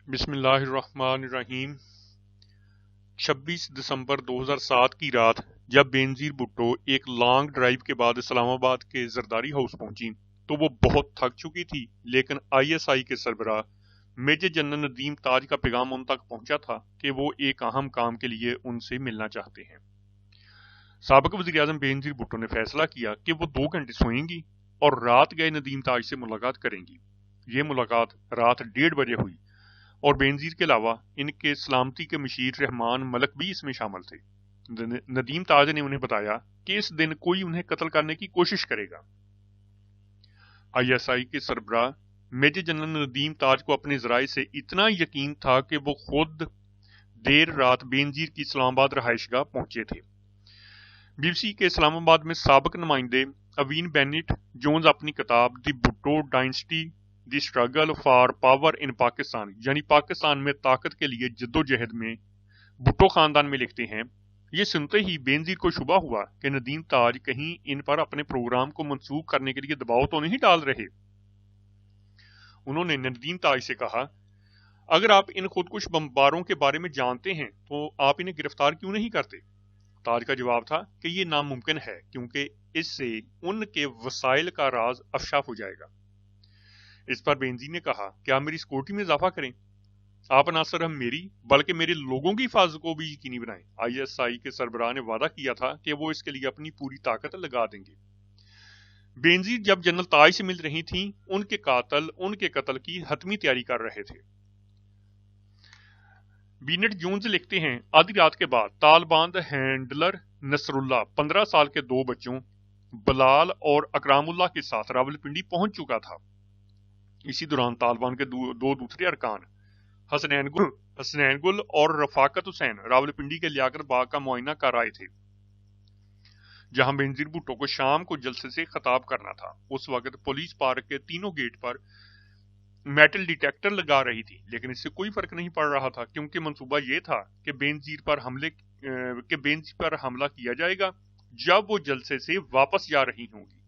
بسم اللہ الرحمن الرحیم 26 دسمبر 2007 کی رات جب بینظیر بھٹو ایک لانگ ڈرائیو کے بعد اسلام آباد کے زرداری ہاؤس پہنچی تو وہ بہت تھک چکی تھی، لیکن آئی ایس آئی کے سربراہ میجر جنرل ندیم تاج کا پیغام ان تک پہنچا تھا کہ وہ ایک اہم کام کے لیے ان سے ملنا چاہتے ہیں۔ سابق وزیر اعظم بینظیر بھٹو نے فیصلہ کیا کہ وہ 2 گھنٹے سوئیں گی اور رات گئے ندیم تاج سے ملاقات کریں گی۔ یہ ملاقات رات 1:30 بجے ہوئی اور بینظیر کے علاوہ ان کے سلامتی کے مشیر رحمان ملک بھی اس میں شامل تھے۔ ندیم تاج نے انہیں بتایا کہ اس دن کوئی انہیں قتل کرنے کی کوشش کرے گا۔ آئی ایس آئی کے سربراہ میجر جنرل ندیم تاج کو اپنے ذرائع سے اتنا یقین تھا کہ وہ خود دیر رات بینظیر کی اسلام آباد رہائش گاہ پہنچے تھے۔ بی بی سی کے اسلام آباد میں سابق نمائندے اوین بینٹ جونز اپنی کتاب the Bhutto dynasty the struggle for power in Pakistan یعنی پاکستان میں طاقت کے لیے جدوجہد میں بھٹو خاندان میں لکھتے ہیں۔ یہ سنتے ہی بینظیر کو شبہ ہوا کہ ندیم تاج کہیں ان پر اپنے پروگرام کو منسوخ کرنے کے لیے دباؤ تو نہیں ڈال رہے۔ انہوں نے ندیم تاج سے کہا، اگر آپ ان خودکش بمباروں کے بارے میں جانتے ہیں تو آپ انہیں گرفتار کیوں نہیں کرتے؟ تاج کا جواب تھا کہ یہ ناممکن ہے کیونکہ اس سے ان کے وسائل کا راز افشا ہو جائے گا۔ اس پر بینظیر نے کہا کہ آپ میری سیکورٹی میں اضافہ کریں، آپ نہ صرف میری بلکہ میرے لوگوں کی حفاظت کو بھی یقینی بنائیں۔ آئی ایس آئی کے سربراہ نے وعدہ کیا تھا کہ وہ اس کے لیے اپنی پوری طاقت لگا دیں گے۔ بینظیر جب جنرل تاج سے مل رہی تھیں، ان کے قاتل ان کے قتل کی حتمی تیاری کر رہے تھے۔ بینٹ جونز لکھتے ہیں، آدھی رات کے بعد طالبان ہینڈلر نصر اللہ 15 سال کے 2 بچوں بلال اور اکرام اللہ کے ساتھ راولپنڈی پہنچ چکا تھا۔ اسی دوران طالبان کے 2 دوسرے ارکان حسنین گل اور رفاقت حسین راولپنڈی کے لیاقت باغ کا معائنہ کر آئے تھے، جہاں بینظیر بھٹو کو شام کو جلسے سے خطاب کرنا تھا۔ اس وقت پولیس پارک کے 3 گیٹ پر میٹل ڈیٹیکٹر لگا رہی تھی، لیکن اس سے کوئی فرق نہیں پڑ رہا تھا کیونکہ منصوبہ یہ تھا کہ بینظیر پر حملہ کیا جائے گا جب وہ جلسے سے واپس جا رہی ہوں گی۔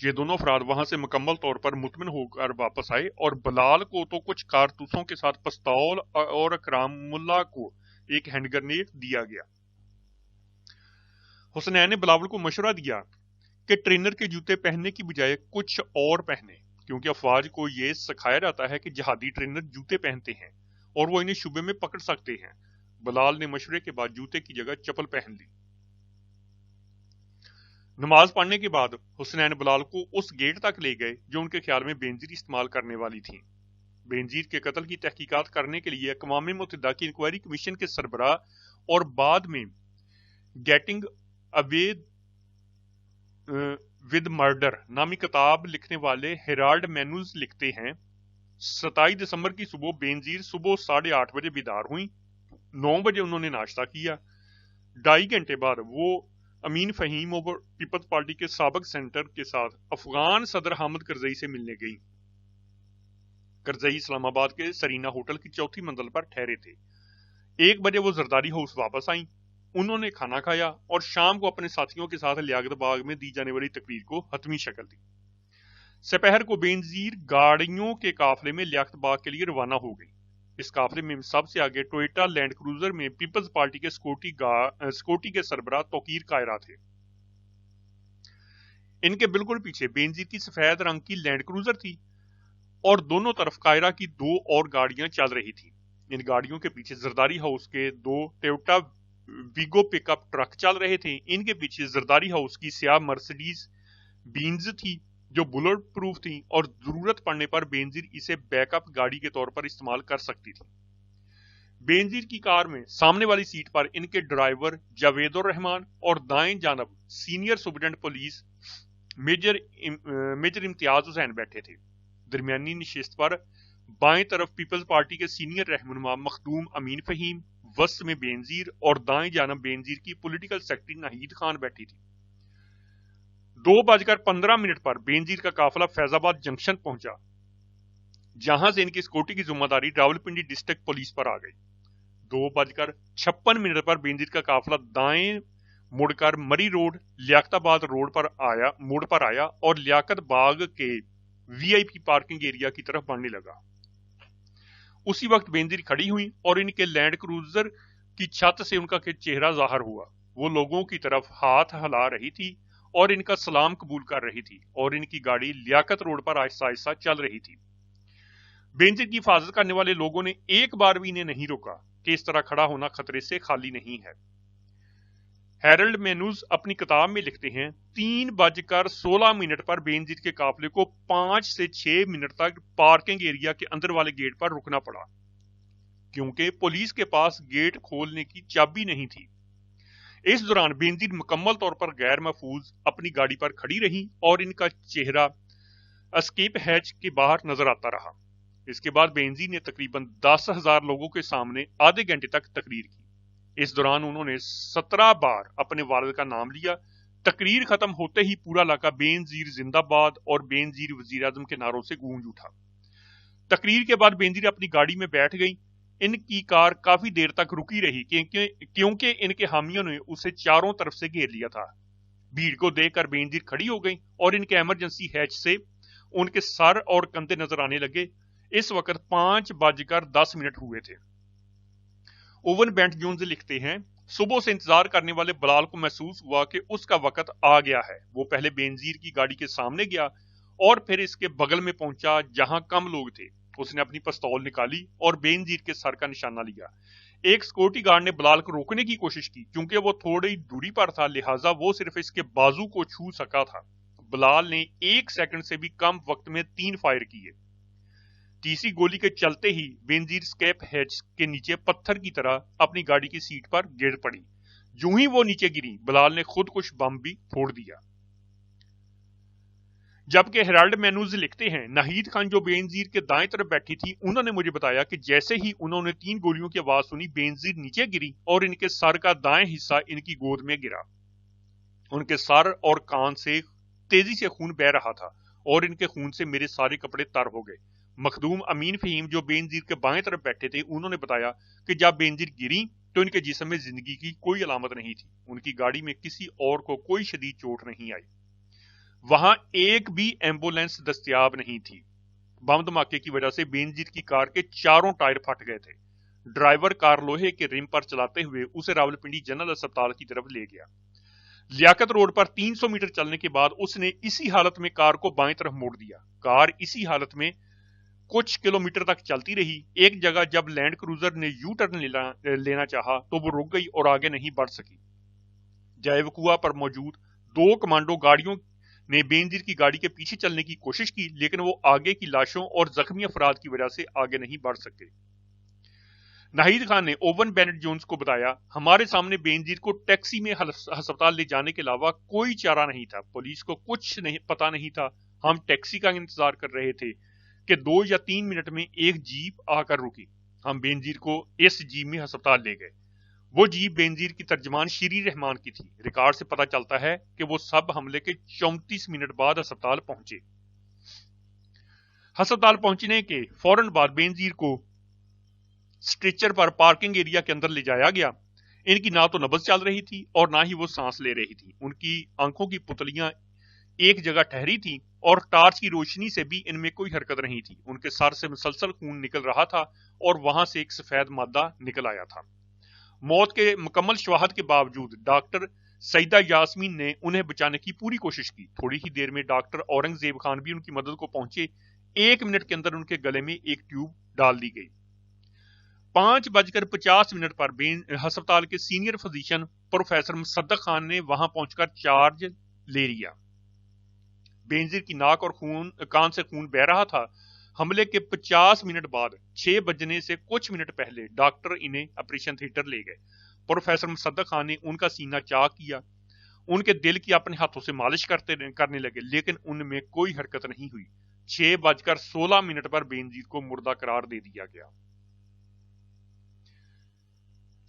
یہ دونوں افراد وہاں سے مکمل طور پر مطمئن ہو کر واپس آئے اور بلال کو تو کچھ کارتوسوں کے ساتھ پستول اور اکرام اللہ کو ایک ہینڈ گرنیڈ دیا گیا۔ حسنین نے بلاول کو مشورہ دیا کہ ٹرینر کے جوتے پہننے کی بجائے کچھ اور پہنے، کیونکہ افواج کو یہ سکھایا جاتا ہے کہ جہادی ٹرینر جوتے پہنتے ہیں اور وہ انہیں شبے میں پکڑ سکتے ہیں۔ بلال نے مشورے کے بعد جوتے کی جگہ چپل پہن لی۔ نماز پڑھنے کے بعد حسنین بلال کو اس گیٹ تک لے گئے جو ان کے خیال میں بینظیر استعمال کرنے والی تھی۔ بینظیر کے قتل کی تحقیقات کرنے کے لیے اقوام متحدہ کی انکوائری کمیشن کے سربراہ اور بعد میں گیٹنگ اوے ود مرڈر نامی کتاب لکھنے والے ہیرالڈ مینوز لکھتے ہیں، 27 دسمبر کی صبح بینظیر صبح 8:30 بجے بیدار ہوئیں۔ 9 بجے انہوں نے ناشتہ کیا۔ 2.5 گھنٹے بعد وہ امین فہیم اور پیپلز پارٹی کے سابق سینیٹر کے ساتھ افغان صدر حامد کرزئی سے ملنے گئی۔ کرزئی اسلام آباد کے سرینا ہوٹل کی 4تھی منزل پر ٹھہرے تھے۔ 1 بجے وہ زرداری ہاؤس واپس آئیں۔ انہوں نے کھانا کھایا اور شام کو اپنے ساتھیوں کے ساتھ لیاقت باغ میں دی جانے والی تقریر کو حتمی شکل دی۔ سپہر کو بینظیر گاڑیوں کے قافلے میں لیاقت باغ کے لیے روانہ ہو گئی۔ اس قافلے میں سب سے آگے ٹوئیٹا لینڈ کروزر میں پیپلز پارٹی کے سکورٹی کے سربراہ توقیر قائرہ تھے۔ ان کے بالکل پیچھے بینظیر کی سفید رنگ کی لینڈ کروزر تھی اور دونوں طرف قائرہ کی 2 اور گاڑیاں چل رہی تھی۔ ان گاڑیوں کے پیچھے زرداری ہاؤس کے 2 ٹویوٹا ویگو پک اپ ٹرک چل رہے تھے۔ ان کے پیچھے زرداری ہاؤس کی سیاہ مرسیڈیز بینز تھی جو بلٹ پروف تھی اور ضرورت پڑنے پر بینظیر اسے بیک اپ گاڑی کے طور پر استعمال کر سکتی تھی۔ بینظیر کی کار میں سامنے والی سیٹ پر ان کے ڈرائیور جاوید الرحمان اور دائیں جانب سینئر سپرنٹنڈنٹ پولیس میجر امتیاز حسین بیٹھے تھے۔ درمیانی نشست پر بائیں طرف پیپلز پارٹی کے سینئر رہنما مخدوم امین فہیم، وسط میں بینظیر اور دائیں جانب بینظیر کی پولیٹیکل سیکرٹری ناہید خان بیٹھی تھی۔ 2:15 پر بینظیر کا قافلہ فیض آباد جنکشن پہنچا، جہاں سے ان کی سیکورٹی کی ذمہ داری راولپنڈی ڈسٹرکٹ پولیس پر آ گئی۔ 2:56 پر بینظیر کا قافلہ دائیں مڑ کر مری روڈ لیاقت آباد روڈ پر موڑ پر آیا اور لیاقت باغ کے وی آئی پی پارکنگ ایریا کی طرف بڑھنے لگا۔ उसी वक्त बेनजीर खड़ी हुई और इनके लैंड क्रूजर की छत से उनका चेहरा जाहिर हुआ। वो लोगों की तरफ हाथ हिला रही थी और इनका सलाम कबूल कर रही थी और इनकी गाड़ी लियाकत रोड पर आहिस्ता आहिस्ता चल रही थी। बेनजीर की हिफाजत करने वाले लोगों ने एक बार भी इन्हें नहीं रोका कि इस तरह खड़ा होना खतरे से खाली नहीं है। हेरल्ड मेनूज अपनी किताब में लिखते हैं, 3:16 पर बेनजीर के काफिले को 5 से 6 मिनट तक पार्किंग एरिया के अंदर वाले गेट पर रुकना पड़ा, क्योंकि पुलिस के पास गेट खोलने की चाबी नहीं थी। इस दौरान बेनजीर मुकम्मल तौर पर गैर महफूज अपनी गाड़ी पर खड़ी रही और इनका चेहरा एस्केप हैच के बाहर नजर आता रहा। इसके बाद बेनजीर ने तकरीबन 10,000 लोगों के सामने आधे घंटे तक तकरीर की। इस दौरान उन्होंने 17 बार अपने वालिद का नाम लिया। तकरीर खत्म होते ही पूरा इलाका बेनजीर जिंदाबाद और बेनजीर वजीर आजम के नारों से गूंज उठा। तकरीर के बाद बेनजीर अपनी गाड़ी में बैठ गई। इनकी कार काफी देर तक रुकी रही क्योंकि इनके हामियों ने उसे चारों तरफ से घेर लिया था। भीड़ को देखकर बेनजीर खड़ी हो गई और इनके इमरजेंसी हैच से उनके सर और कंधे नजर आने लगे। इस वक्त 5:10 हुए थे। ओवन बेंट जोन्स लिखते हैं, सुबह से इंतजार करने वाले बलाल को महसूस हुआ कि उसका वक्त आ गया है। वो पहले बेनजीर की गाड़ी के सामने गया और फिर इसके बगल में पहुंचा जहां कम लोग थे। उसने अपनी पिस्तौल निकाली और बेनजीर के सर का निशाना लिया। एक सिक्योरिटी गार्ड ने बलाल को रोकने की कोशिश की, क्योंकि वो थोड़ी दूरी पर था, लिहाजा वो सिर्फ इसके बाजू को छू सका था। बलाल ने 1 सेकंड से भी कम वक्त में 3 फायर किए। तीसरी गोली के चलते ही बेनजीर स्केप हैच के नीचे पत्थर की तरह अपनी गाड़ी की सीट पर गिर पड़ी। यूं ही वो नीचे गिरी, बलाल ने खुद कुछ बम भी फोड़ दिया। जबकि हेराल्ड मेनूज लिखते हैं, नाहिद खान जो बेनजीर के दाएं तरफ बैठी थी, उन्होंने मुझे बताया कि जैसे ही उन्होंने 3 गोलियों की आवाज सुनी, बेनजीर नीचे गिरी और इनके सर का दाएं हिस्सा इनकी गोद में गिरा। उनके सर और कान से तेजी से खून बह रहा था और इनके खून से मेरे सारे कपड़े तर हो गए। मखदूम अमीन फहीम जो बेनजीर के बाएं तरफ बैठे थे, उन्होंने बताया कि जब बेनजीर गिरी तो इनके जिस्म में जिंदगी की कोई अलामत नहीं थी। उनकी गाड़ी में किसी और को कोई शदीद चोट नहीं आई। वहां एक भी एम्बुलेंस दस्तयाब नहीं थी। बम धमाके की वजह से बेनजीर की कार के चारों टायर फट गए थे। ड्राइवर कार लोहे के रिम पर चलाते हुए उसे रावलपिंडी जनरल अस्पताल की तरफ ले गया। लियाकत रोड पर 300 मीटर चलने के बाद उसने इसी हालत में कार को बाएं तरफ मोड़ दिया। कार इसी हालत में कुछ किलोमीटर तक चलती रही। एक जगह जब लैंड क्रूजर ने यू टर्न लेना चाहा तो वो रुक गई और आगे नहीं बढ़ सकी। जायवकुआ पर मौजूद 2 कमांडो गाड़ियों ने बेनजीर की गाड़ी के पीछे चलने की कोशिश की, लेकिन वो आगे की लाशों और जख्मी अफराद की वजह से आगे नहीं बढ़ सके। नाहिद खान ने ओवन बेनेट जोन्स को बताया, हमारे सामने बेनजीर को टैक्सी में अस्पताल ले जाने के अलावा कोई चारा नहीं था। पुलिस को कुछ नहीं पता नहीं था। हम टैक्सी का इंतजार कर रहे थे कि 2 या 3 मिनट में एक जीप आकर रुकी। हम बेनजीर को इस जीप में अस्पताल ले गए। वो जीप बेनजीर की तर्जमान शीरी रहमान की थी। रिकॉर्ड से पता चलता है कि वो सब हमले के 34 मिनट बाद अस्पताल पहुंचे। अस्पताल पहुंचने के फौरन बाद बेनजीर को स्ट्रेचर पर पार्किंग एरिया के अंदर ले जाया गया। इनकी ना तो नब्ज चल रही थी और ना ही वो सांस ले रही थी। उनकी आंखों की पुतलियां एक जगह ठहरी थी और टार्च की रोशनी से भी इनमें कोई हरकत नहीं थी। उनके सर से मुसलसल खून निकल रहा था और वहां से एक सफेद मादा निकल आया था। मौत के मुकम्मल शवाहद के बावजूद डॉक्टर सईदा यास्मीन ने उन्हें बचाने की पूरी कोशिश की। थोड़ी ही देर में डॉक्टर औरंगजेब खान भी उनकी मदद को पहुंचे। 1 मिनट के अंदर उनके गले में एक ट्यूब डाल दी गई। 5:50 पर अस्पताल के सीनियर फिजिशियन प्रोफेसर मुसद्दक खान ने वहां पहुंचकर चार्ज ले लिया। बेनजीर की नाक और कान से खून बह रहा था। हमले के 50 मिनट बाद 6 बजने से कुछ मिनट पहले डॉक्टर इन्हें ऑपरेशन थिएटर ले गए। प्रोफेसर मुसद्दक खान ने उनका सीना चाक किया। उनके दिल की अपने हाथों से मालिश करने लगे, लेकिन उनमें कोई हरकत नहीं हुई। 6:16 पर बेनजीर को मुर्दा करार दे दिया गया।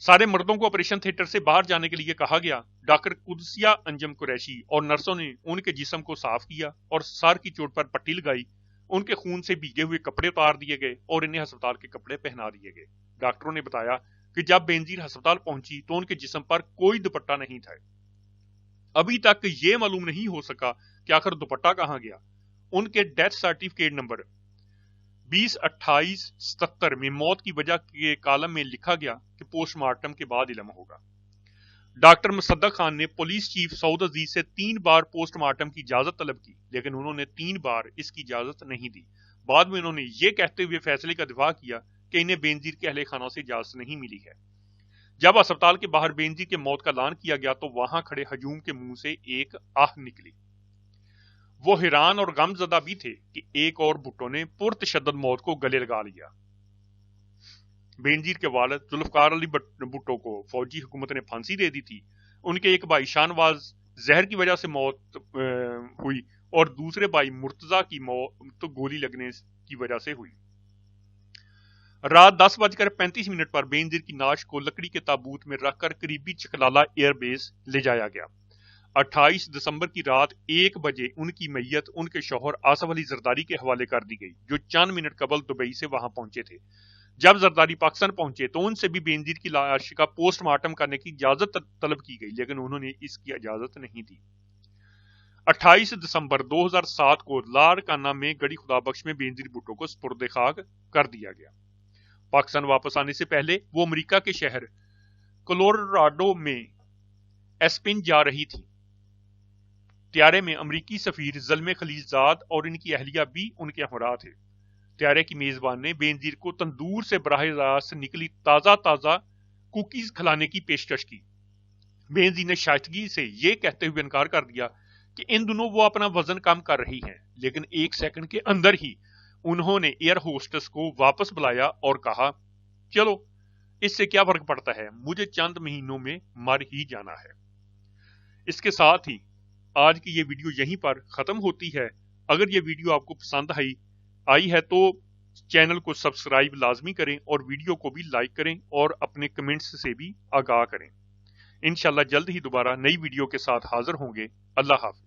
सारे मर्दों को ऑपरेशन थिएटर से बाहर जाने के लिए कहा गया। डॉक्टर कुदसिया अंजम कुरैशी और नर्सों ने उनके जिस्म को साफ किया और सर की चोट पर पट्टी लगाई। उनके खून से भीगे हुए कपड़े उतार दिए गए और इन्हें अस्पताल के कपड़े पहना दिए गए। डॉक्टरों ने बताया कि जब बेनजीर अस्पताल पहुंची तो उनके जिस्म पर कोई दुपट्टा नहीं था। अभी तक ये मालूम नहीं हो सका कि आखिर दुपट्टा कहां गया। उनके डेथ सर्टिफिकेट नंबर 20/28/77 में मौत की वजह के कॉलम में लिखा गया कि पोस्टमार्टम के बाद इल्म होगा। डॉक्टर मुसद्दक खान ने पुलिस चीफ सऊद अजीज से 3 बार पोस्टमार्टम की इजाजत तलब की, लेकिन उन्होंने 3 बार इसकी इजाजत नहीं दी। बाद में उन्होंने ये कहते हुए फैसले का दिफा किया कि इन्हें बेनजीर के अहले खाना से इजाजत नहीं मिली है। जब अस्पताल के बाहर बेनजीर के मौत का ऐलान किया गया तो वहां खड़े हजूम के मुंह से एक आह निकली। वो हैरान और गमजदा भी थे कि एक और भुट्टो ने पुरतशद्दद मौत को गले लगा लिया। बेनजीर के वालिद जुल्फकार अली भुट्टो को फौजी हुकूमत ने फांसी दे दी थी। उनके एक भाई शाहनवाज जहर की वजह से मौत हुई और दूसरे भाई मुर्तजा की मौत तो गोली लगने की वजह से हुई। रात 10:35 पर बेनजीर की नाश को लकड़ी के ताबूत में रखकर करीबी चकलाला एयरबेस ले जाया गया। 28 दिसंबर की रात 1 बजे उनकी मैयत उनके शौहर आसफ अली जरदारी के हवाले कर दी गई, जो चंद मिनट कबल दुबई से वहां पहुंचे थे। जब जरदारी पाकिस्तान पहुंचे तो उनसे भी बेनजीर की लाश का पोस्टमार्टम करने की इजाजत तलब की गई, लेकिन उन्होंने इसकी इजाजत नहीं दी। 28 दिसंबर 2007 को लाड़काना में गड़ी खुदाबख्श में बेनजीर भुट्टो को सुपुर्द खाक कर दिया गया। पाकिस्तान वापस आने से पहले वो अमेरिका के शहर कोलोराडो में एस्पिन जा रही थी। त्यारे में अमरीकी सफीर ज़ल्मे खलीलजाद और इनकी अहलिया भी उनके हमरा थे। त्यारे की मेजबान ने बेनजीर को तंदूर से बराह रास्त निकली ताजा कुकीज खिलाने की पेशकश की। बेनजीर ने शाइस्तगी से ये कहते हुए इनकार कर दिया कि इन दिनों वो अपना वजन कम कर रही हैं, लेकिन 1 सेकंड के अंदर ही उन्होंने एयर होस्टेस को वापस बुलाया और कहा, चलो इससे क्या फर्क पड़ता है, मुझे चंद महीनों में मर ही जाना है। इसके साथ ही आज की ये वीडियो यहीं पर खत्म होती है। अगर ये वीडियो आपको पसंद आई है तो चैनल को सब्सक्राइब लाजमी करें और वीडियो को भी लाइक करें और अपने कमेंट्स से भी आगाह करें। इंशाल्लाह जल्द ही दोबारा नई वीडियो के साथ हाजिर होंगे। अल्लाह हाफिज।